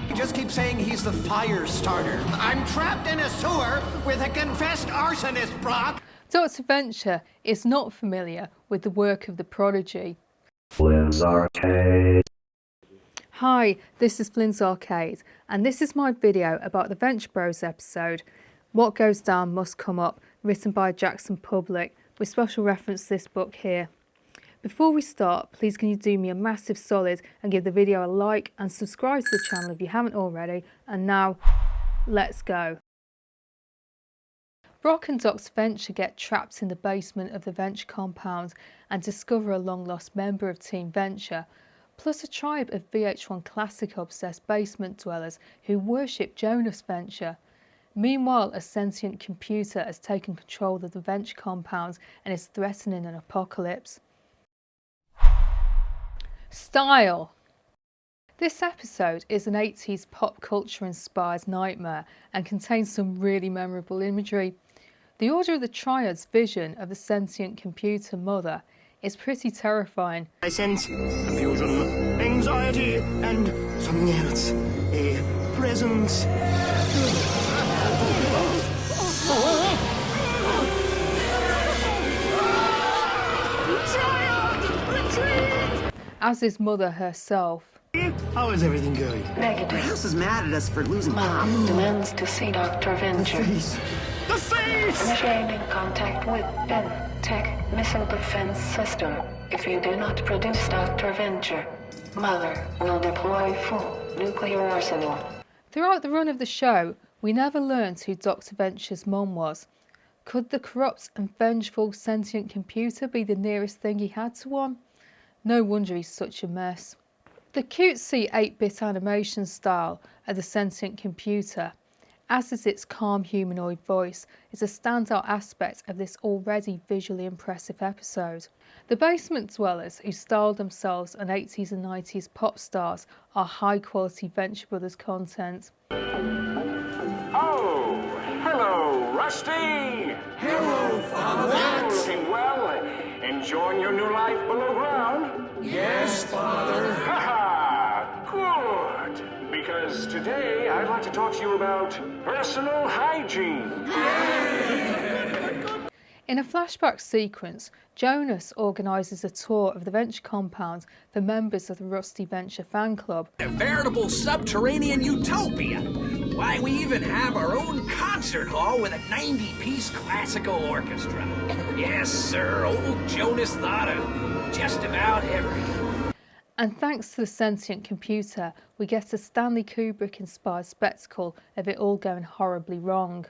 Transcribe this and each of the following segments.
He just keeps saying he's the fire starter. I'm trapped in a sewer with a confessed arsonist, Brock. Dr. Venture is not familiar with the work of the prodigy. FlynnsArcade. Hi, this is FlynnsArcade, and this is my video about the Venture Bros episode, What Goes Down Must Come Up, written by Jackson Public, with special reference to this book here. Before we start, please can you do me a massive solid and give the video a like and subscribe to the channel if you haven't already, and now, let's go. Brock and Dr. Venture get trapped in the basement of the Venture compound and discover a long-lost member of Team Venture, plus a tribe of VH1 Classic-obsessed basement dwellers who worship Jonas Venture. Meanwhile, a sentient computer has taken control of the Venture compound and is threatening an apocalypse. Style. This episode is an 80s pop culture inspired nightmare and contains some really memorable imagery. The Order of the Triad's vision of the sentient computer mother is pretty terrifying. I sense confusion, anxiety, and something else. A presence. As is mother herself. How is everything going? Negative. The house is mad at us for losing power. Mom demands to see Dr. Venture. The face! Initiating contact with Tech Missile Defense System. If you do not produce Dr. Venture, Mother will deploy full nuclear arsenal. Throughout the run of the show, we never learned who Dr. Venture's mum was. Could the corrupt and vengeful sentient computer be the nearest thing he had to one? No wonder he's such a mess. The cutesy 8-bit animation style of the sentient computer, as is its calm humanoid voice, is a standout aspect of this already visually impressive episode. The basement dwellers, who styled themselves on 80s and 90s pop stars, are high-quality Venture Brothers content. Oh, hello, Rusty! Hello, Father. Looking well? Enjoying your new life below ground? Yes, Father. Haha, good! Because today I'd like to talk to you about personal hygiene. In a flashback sequence, Jonas organises a tour of the Venture compound for members of the Rusty Venture fan club. A veritable subterranean utopia. Why, we even have our own concert hall with a 90-piece classical orchestra. Yes, sir, old Jonas thought of just about everything. And thanks to the sentient computer, we get a Stanley Kubrick-inspired spectacle of it all going horribly wrong.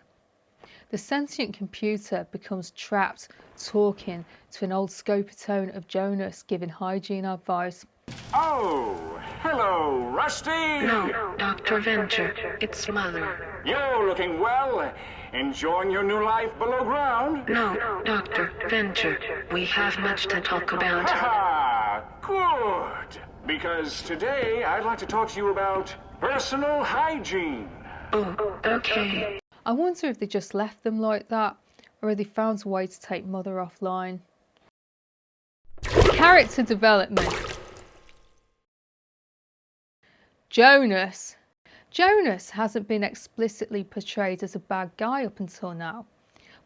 The sentient computer becomes trapped, talking to an old scopitone of Jonas giving hygiene advice. Oh, hello, Rusty! No, Dr. Venture, it's Mother. You're looking well? Enjoying your new life below ground? No, Dr. Venture, we have much to talk about. Haha, good! Because today I'd like to talk to you about personal hygiene. Oh, okay. I wonder if they just left them like that, or if they found a way to take Mother offline. Character development. Jonas. Jonas hasn't been explicitly portrayed as a bad guy up until now,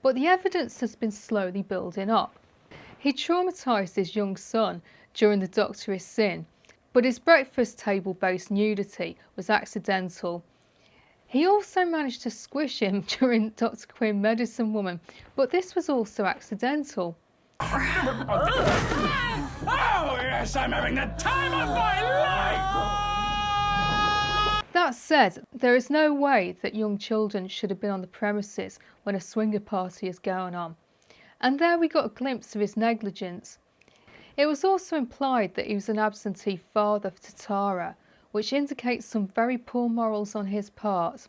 but the evidence has been slowly building up. He traumatised his young son during the Doctor Is Sin, but his breakfast table-based nudity was accidental. He also managed to squish him during Dr. Quinn Medicine Woman, but this was also accidental. Oh, yes, I'm having the time of my life! That said, there is no way that young children should have been on the premises when a swinger party is going on. And there we got a glimpse of his negligence. It was also implied that he was an absentee father to Tara, which indicates some very poor morals on his part.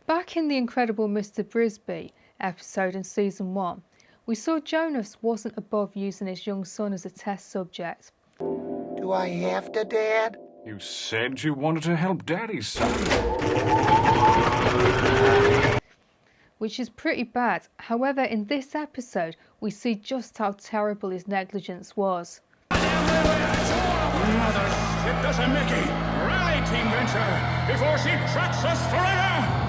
Back in the Incredible Mr. Brisby episode in season 1, we saw Jonas wasn't above using his young son as a test subject. Do I have to, Dad? You said you wanted to help Daddy, son. Which is pretty bad. However, in this episode, we see just how terrible his negligence was. Everywhere I Mother shit does a Mickey! Rally, Team Venture, before she tracks us forever!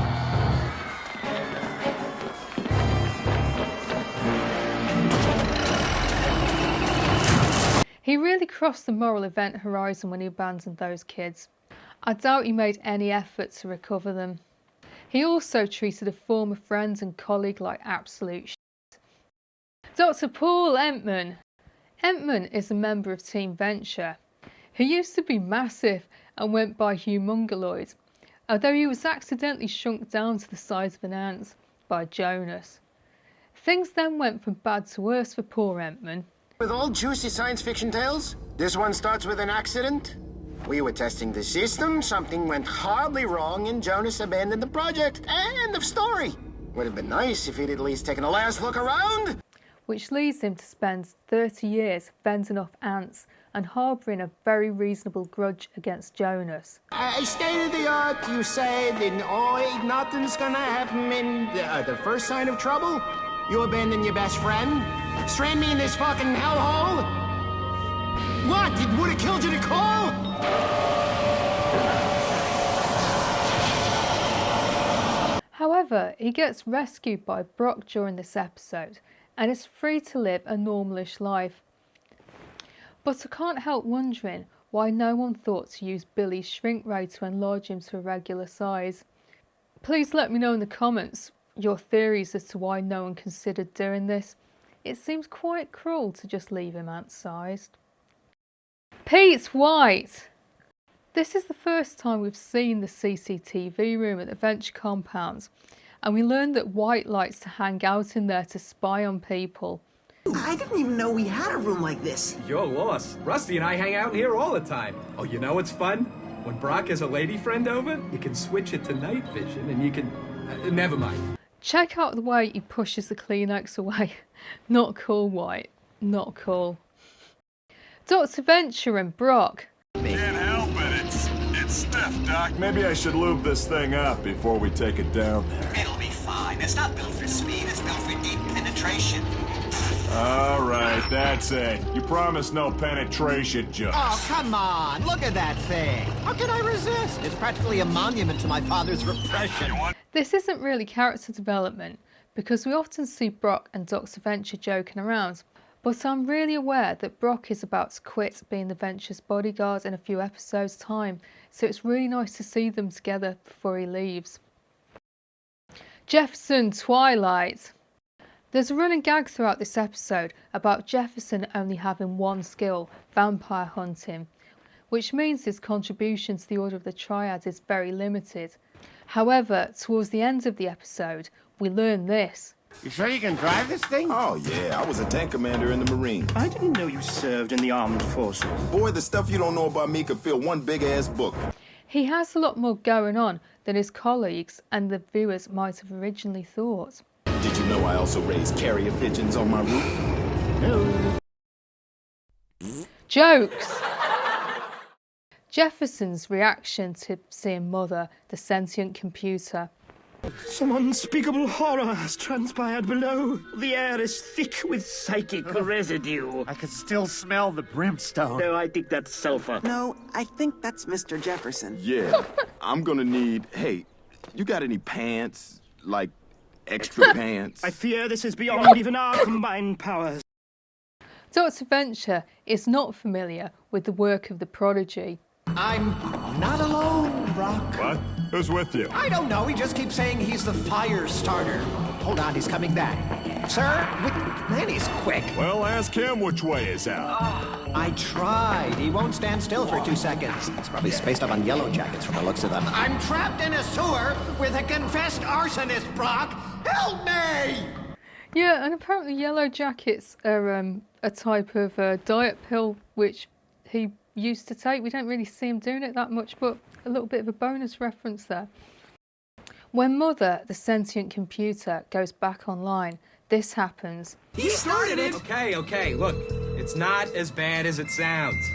He really crossed the moral event horizon when he abandoned those kids. I doubt he made any effort to recover them. He also treated a former friend and colleague like absolute shit. Dr. Paul Antman. Antman is a member of Team Venture. He used to be massive and went by humongoloid, although he was accidentally shrunk down to the size of an ant by Jonas. Things then went from bad to worse for poor Antman. With all juicy science fiction tales, this one starts with an accident. We were testing the system, something went horribly wrong, and Jonas abandoned the project. End of story. Would have been nice if he'd at least taken a last look around. Which leads him to spend 30 years fending off ants and harbouring a very reasonable grudge against Jonas. I stated the art, you said, and nothing's gonna happen, and the first sign of trouble, you abandon your best friend? Strand me in this fucking hellhole? What? It would have killed you to call? However, he gets rescued by Brock during this episode and is free to live a normalish life. But I can't help wondering why no one thought to use Billy's shrink ray to enlarge him to a regular size. Please let me know in the comments your theories as to why no one considered doing this. It seems quite cruel to just leave him ant-sized. Pete White! This is the first time we've seen the CCTV room at the Venture compound, and we learned that White likes to hang out in there to spy on people. I didn't even know we had a room like this. You're lost. Rusty and I hang out in here all the time. Oh, you know what's fun? When Brock has a lady friend over, you can switch it to night vision and you can... never mind. Check out the way he pushes the Kleenex away. Not cool, White. Not cool. Dr. Venture and Brock. Can't help it. It's stiff, Doc. Maybe I should lube this thing up before we take it down there. It'll be fine. It's not built for speed, it's built for deep penetration. All right, that's it. You promised no penetration, Jonas. Oh, come on. Look at that thing. How can I resist? It's practically a monument to my father's repression. This isn't really character development because we often see Brock and Dr. Venture joking around, but I'm really aware that Brock is about to quit being the Venture's bodyguard in a few episodes' time, so it's really nice to see them together before he leaves. Jefferson Twilight. There's a running gag throughout this episode about Jefferson only having one skill, vampire hunting, which means his contribution to the Order of the Triad is very limited. However, towards the end of the episode, we learn this. You sure you can drive this thing? Oh, yeah. I was a tank commander in the Marines. I didn't know you served in the armed forces. Boy, the stuff you don't know about me could fill one big-ass book. He has a lot more going on than his colleagues and the viewers might have originally thought. Did you know I also raise carrier pigeons on my roof? No. Jokes! Jefferson's reaction to seeing Mother, the sentient computer. Some unspeakable horror has transpired below. The air is thick with psychic residue. I can still smell the brimstone. No, I think that's sulfur. No, I think that's Mr. Jefferson. Yeah. I'm gonna need... Hey, you got any pants? Like, extra pants? I fear this is beyond even our combined powers. Dr. Venture is not familiar with the work of the prodigy. I'm not alone, Brock. What? Who's with you? I don't know. He just keeps saying he's the fire starter. Hold on, he's coming back. Sir? Man, he's quick. Well, ask him which way is out. I tried. He won't stand still for 2 seconds. He's probably spaced up on yellow jackets from the looks of them. I'm trapped in a sewer with a confessed arsonist, Brock. Help me! Yeah, and apparently yellow jackets are a type of diet pill which he used to take. We don't really see him doing it that much, but a little bit of a bonus reference there. When Mother, the sentient computer, goes back online, this happens. He started it! Okay, look. It's not as bad as it sounds.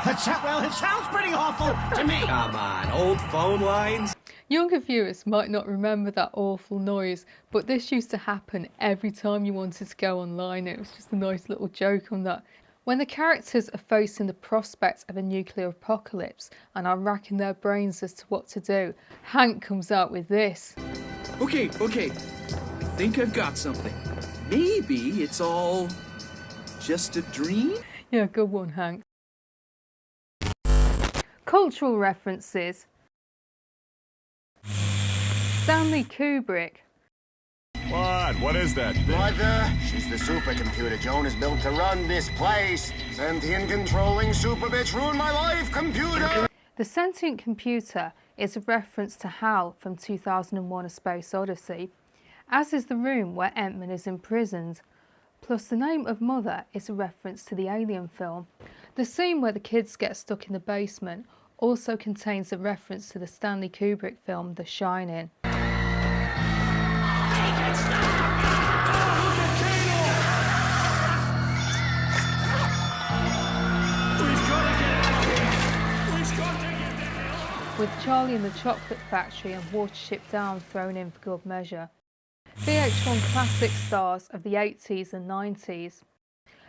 Well, it sounds pretty awful to me. Come on, old phone lines? Younger viewers might not remember that awful noise, but this used to happen every time you wanted to go online. It was just a nice little joke on that. When the characters are facing the prospect of a nuclear apocalypse and are racking their brains as to what to do, Hank comes out with this. Okay. I think I've got something. Maybe it's all just a dream? Yeah, good one, Hank. Cultural references. Stanley Kubrick. What is that thing? Mother, she's the supercomputer Jonas built to run this place. Sentient controlling super bitch ruined my life, computer! The sentient computer is a reference to HAL from 2001: A Space Odyssey, as is the room where Antman is imprisoned. Plus the name of Mother is a reference to the Alien film. The scene where the kids get stuck in the basement also contains a reference to the Stanley Kubrick film The Shining. With Charlie in the Chocolate Factory and Watership Down thrown in for good measure. VH1 Classic stars of the 80s and 90s.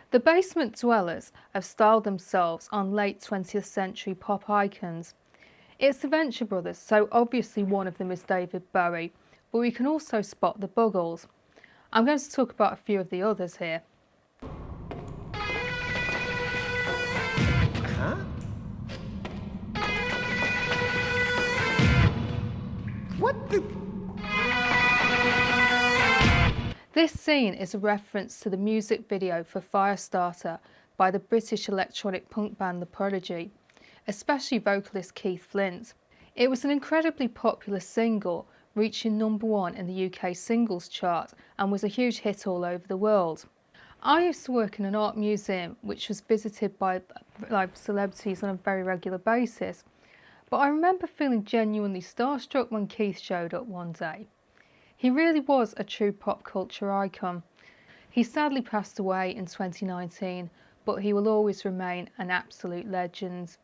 The Basement Dwellers have styled themselves on late 20th century pop icons. It's the Venture Brothers, so obviously one of them is David Bowie, but we can also spot the Buggles. I'm going to talk about a few of the others here. What the? This scene is a reference to the music video for Firestarter by the British electronic punk band The Prodigy, especially vocalist Keith Flynn. It was an incredibly popular single, reaching #1 in the UK singles chart and was a huge hit all over the world. I used to work in an art museum which was visited by celebrities on a very regular basis, but I remember feeling genuinely starstruck when Keith showed up one day. He really was a true pop culture icon. He sadly passed away in 2019, but he will always remain an absolute legend.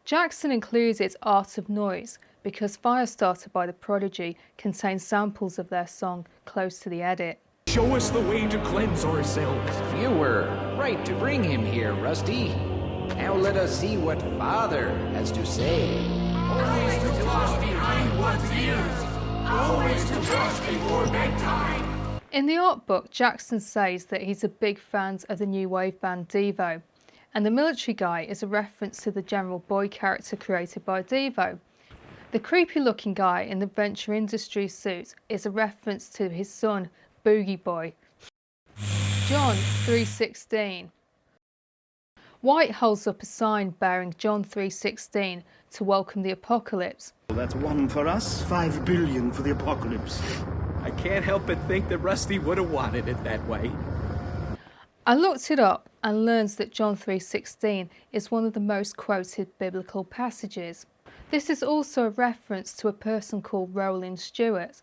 Jackson included Art of Noise because Firestarter by The Prodigy contains samples of their song close to the edit. Show us the way to cleanse ourselves. You were right to bring him here, Rusty. Now let us see what Father has to say. Always to toss behind one's ears. Always to brush before bedtime. In the art book, Jackson says that he's a big fan of the new wave band Devo, and the military guy is a reference to the General Boy character created by Devo. The creepy looking guy in the Venture Industries suit is a reference to his son, Boogie Boy. John 3:16. White holds up a sign bearing John 3:16 to welcome the apocalypse. That's 1 for us, 5 billion for the apocalypse. I can't help but think that Rusty would have wanted it that way. I looked it up and learned that John 3:16 is one of the most quoted biblical passages. This is also a reference to a person called Roland Stewart,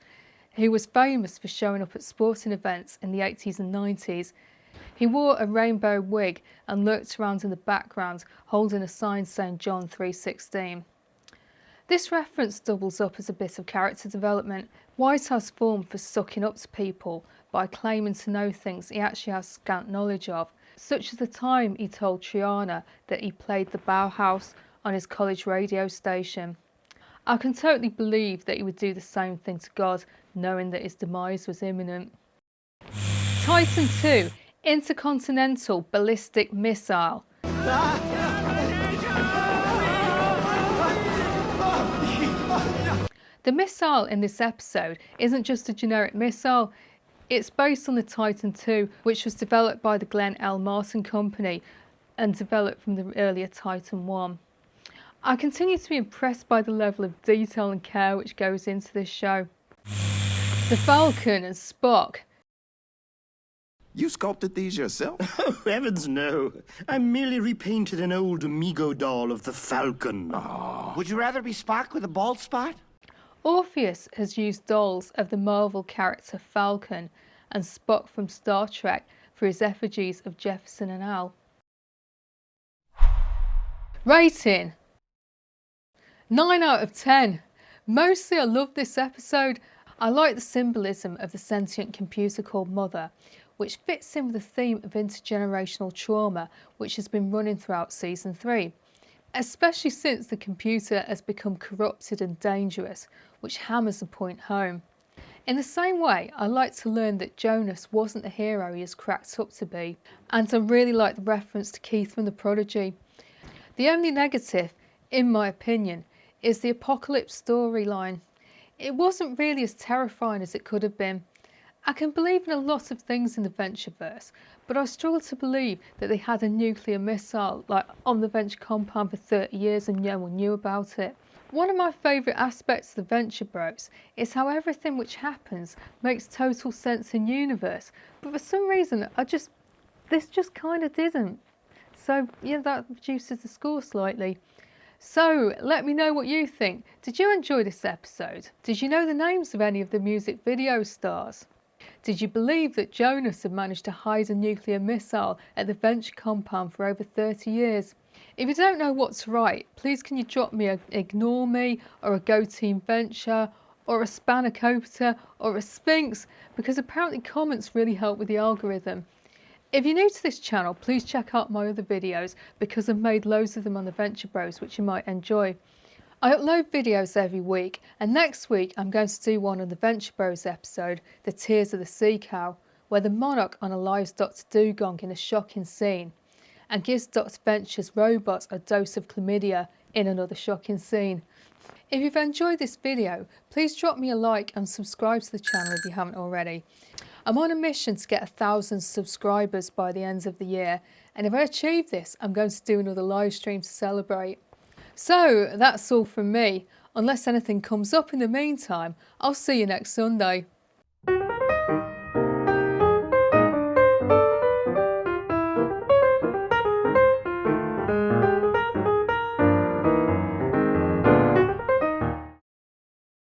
who was famous for showing up at sporting events in the 80s and 90s. He wore a rainbow wig and lurked around in the background holding a sign saying John 3:16. This reference doubles up as a bit of character development. White has formed for sucking up to people by claiming to know things he actually has scant knowledge of, such as the time he told Triana that he played the Bauhaus on his college radio station. I can totally believe that he would do the same thing to God, knowing that his demise was imminent. Titan II, Intercontinental Ballistic Missile. The missile in this episode isn't just a generic missile, it's based on the Titan II, which was developed by the Glenn L. Martin Company and developed from the earlier Titan I. I continue to be impressed by the level of detail and care which goes into this show. The Falcon and Spock. You sculpted these yourself? Oh, heavens no. I merely repainted an old Amigo doll of the Falcon. Oh. Would you rather be Spock with a bald spot? Orpheus has used dolls of the Marvel character Falcon and Spock from Star Trek for his effigies of Jefferson and Al. Rating 9 out of 10. Mostly I loved this episode. I like the symbolism of the sentient computer called Mother, which fits in with the theme of intergenerational trauma which has been running throughout Season 3, especially since the computer has become corrupted and dangerous, which hammers the point home. In the same way, I like to learn that Jonas wasn't the hero he is cracked up to be, and I really like the reference to Keith from The Prodigy. The only negative, in my opinion, is the apocalypse storyline. It wasn't really as terrifying as it could have been. I can believe in a lot of things in the Ventureverse, but I struggle to believe that they had a nuclear missile on the Venture compound for 30 years and no one knew about it. One of my favourite aspects of the Venture Bros is how everything which happens makes total sense in universe, but for some reason this just kind of didn't. So yeah, that reduces the score slightly. So let me know what you think. Did you enjoy this episode? Did you know the names of any of the music video stars? Did you believe that Jonas had managed to hide a nuclear missile at the Venture compound for over 30 years? If you don't know what to write, please can you drop me a ignore me or a go team Venture or a spanakopter or a sphinx, because apparently comments really help with the algorithm. If you're new to this channel, please check out my other videos because I've made loads of them on the Venture Bros which you might enjoy. I upload videos every week, and next week I'm going to do one on the Venture Bros episode, The Tears of the Sea Cow, where the monarch unalives Dr. Dugong in a shocking scene and gives Dr. Venture's robot a dose of chlamydia in another shocking scene. If you've enjoyed this video, please drop me a like and subscribe to the channel if you haven't already. I'm on a mission to get 1,000 subscribers by the end of the year, and if I achieve this, I'm going to do another live stream to celebrate. So that's all from me. Unless anything comes up in the meantime, I'll see you next Sunday.